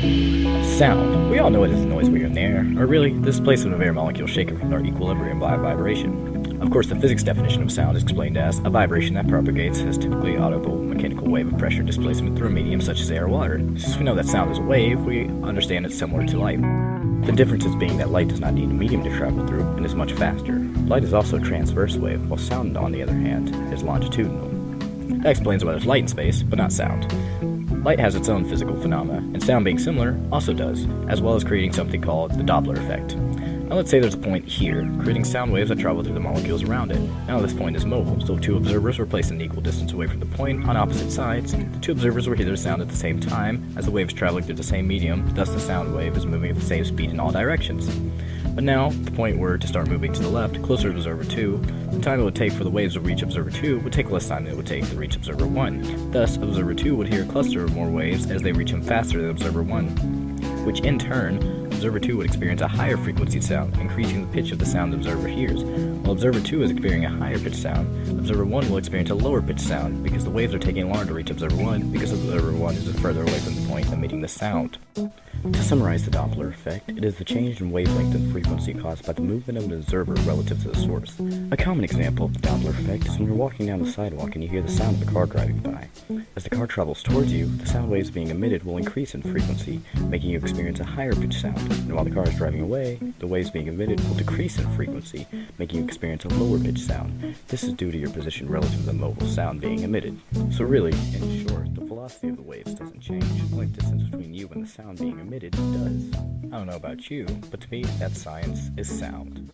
Sound. We all know it is a noise we hear in the air, or really, the displacement of air molecules shaken from their equilibrium by a vibration. Of course, the physics definition of sound is explained as a vibration that propagates as typically audible mechanical wave of pressure displacement through a medium such as air or water. Since we know that sound is a wave, we understand it's similar to light. The difference is being that light does not need a medium to travel through and is much faster. Light is also a transverse wave, while sound, on the other hand, is longitudinal. That explains why there's light in space, but not sound. Light has its own physical phenomena, and sound being similar also does, as well as creating something called the Doppler Effect. Now let's say there's a point here, creating sound waves that travel through the molecules around it. Now this point is mobile, so two observers were placed an equal distance away from the point on opposite sides. The two observers will hear the sound at the same time, as the wave is traveling through the same medium, thus the sound wave is moving at the same speed in all directions. But now, if the point were to start moving to the left, closer to observer 2, the time it would take for the waves to reach observer 2 would take less time than it would take to reach observer 1. Thus, observer 2 would hear a cluster of more waves as they reach him faster than observer 1, which in turn, observer 2 would experience a higher frequency sound, increasing the pitch of the sound the observer hears. While observer 2 is experiencing a higher pitched sound, observer 1 will experience a lower pitched sound because the waves are taking longer to reach observer 1 because observer 1 is further away from the point emitting the sound. To summarize the Doppler effect, it is the change in wavelength and frequency caused by the movement of an observer relative to the source. A common example of the Doppler effect is when you're walking down the sidewalk and you hear the sound of a car driving by. As the car travels towards you, the sound waves being emitted will increase in frequency, making you experience a higher pitched sound, and while the car is driving away, the waves being emitted will decrease in frequency, making you experience a lower pitched sound. This is due to your position relative to the mobile sound being emitted. So really, in short, the velocity of the waves doesn't change, only the distance between you and the sound being emitted does. I don't know about you, but to me, that science is sound.